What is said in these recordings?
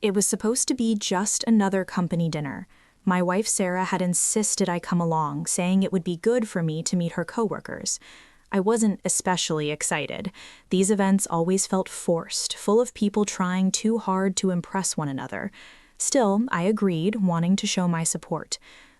It was supposed to be just another company dinner. My wife Sarah had insisted I come along, saying it would be good for me to meet her coworkers. I wasn't especially excited. These events always felt forced, full of people trying too hard to impress one another. Still, I agreed, wanting to show my support.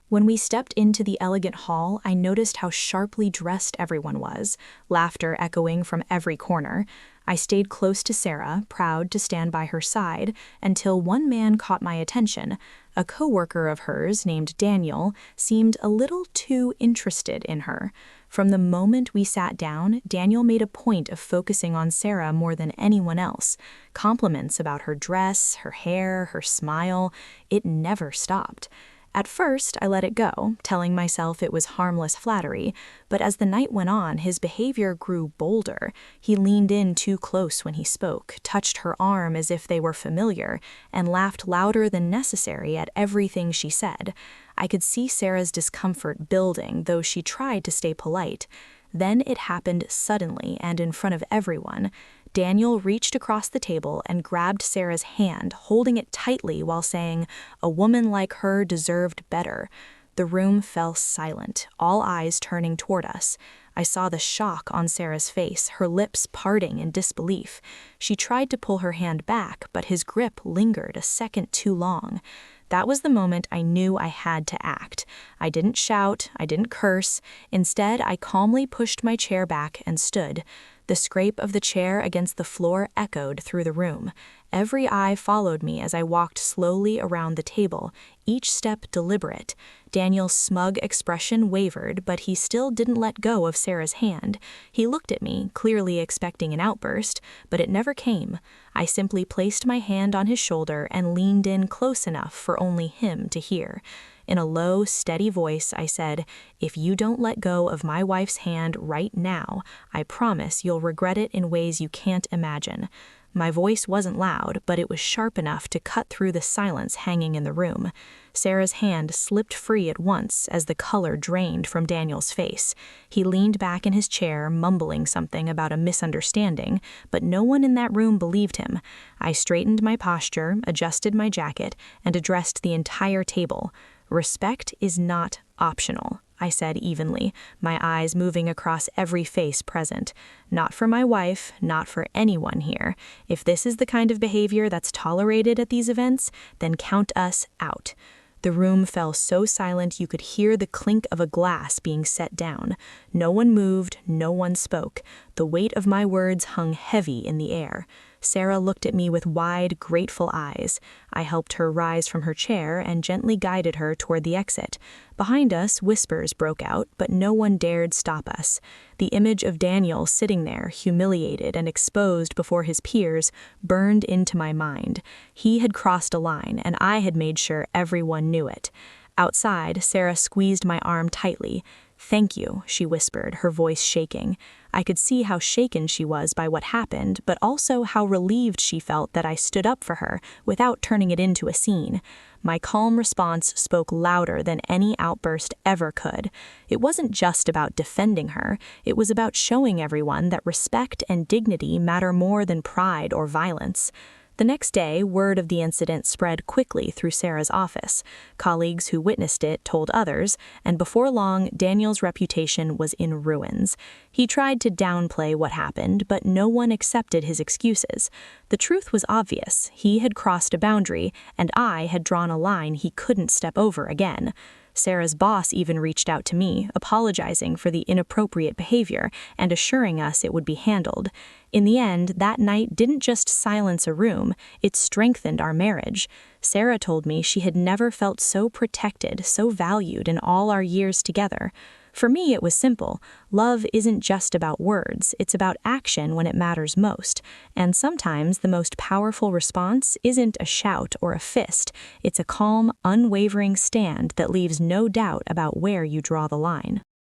When we stepped into the elegant hall, I noticed how sharply dressed everyone was, laughter echoing from every corner. I stayed close to Sarah, proud to stand by her side, until one man caught my attention. A coworker of hers, named Daniel, seemed a little too interested in her. From the moment we sat down, Daniel made a point of focusing on Sarah more than anyone else. Compliments about her dress, her hair, her smile, it never stopped. At first, I let it go, telling myself it was harmless flattery, but as the night went on, his behavior grew bolder. He leaned in too close when he spoke, touched her arm as if they were familiar, and laughed louder than necessary at everything she said. I could see Sarah's discomfort building, though she tried to stay polite. Then it happened suddenly and in front of everyone. Daniel reached across the table and grabbed Sarah's hand, holding it tightly while saying, "A woman like her deserved better." The room fell silent, all eyes turning toward us. I saw the shock on Sarah's face, her lips parting in disbelief. She tried to pull her hand back, but his grip lingered a second too long. That was the moment I knew I had to act. I didn't shout, I didn't curse. Instead, I calmly pushed my chair back and stood. The scrape of the chair against the floor echoed through the room. Every eye followed me as I walked slowly around the table, each step deliberate. Daniel's smug expression wavered, but he still didn't let go of Sarah's hand. He looked at me, clearly expecting an outburst, but it never came. I simply placed my hand on his shoulder and leaned in close enough for only him to hear. In a low, steady voice, I said, "If you don't let go of my wife's hand right now, I promise you'll regret it in ways you can't imagine." My voice wasn't loud, but it was sharp enough to cut through the silence hanging in the room. Sarah's hand slipped free at once as the color drained from Daniel's face. He leaned back in his chair, mumbling something about a misunderstanding, but no one in that room believed him. I straightened my posture, adjusted my jacket, and addressed the entire table. "Respect is not optional," I said evenly, my eyes moving across every face present. "Not for my wife, not for anyone here. If this is the kind of behavior that's tolerated at these events, then count us out." The room fell so silent you could hear the clink of a glass being set down. No one moved, no one spoke. The weight of my words hung heavy in the air. Sarah looked at me with wide, grateful eyes. I helped her rise from her chair and gently guided her toward the exit. Behind us, whispers broke out, but no one dared stop us. The image of Daniel sitting there, humiliated and exposed before his peers, burned into my mind. He had crossed a line, and I had made sure everyone knew it. Outside, Sarah squeezed my arm tightly. "Thank you," she whispered, her voice shaking. I could see how shaken she was by what happened, but also how relieved she felt that I stood up for her without turning it into a scene. My calm response spoke louder than any outburst ever could. It wasn't just about defending her, it was about showing everyone that respect and dignity matter more than pride or violence. The next day, word of the incident spread quickly through Sarah's office. Colleagues who witnessed it told others, and before long, Daniel's reputation was in ruins. He tried to downplay what happened, but no one accepted his excuses. The truth was obvious. He had crossed a boundary, and I had drawn a line he couldn't step over again. Sarah's boss even reached out to me, apologizing for the inappropriate behavior and assuring us it would be handled. In the end, that night didn't just silence a room, it strengthened our marriage. Sarah told me she had never felt so protected, so valued in all our years together. For me, it was simple. Love isn't just about words, it's about action when it matters most. And sometimes the most powerful response isn't a shout or a fist, it's a calm, unwavering stand that leaves no doubt about where you draw the line.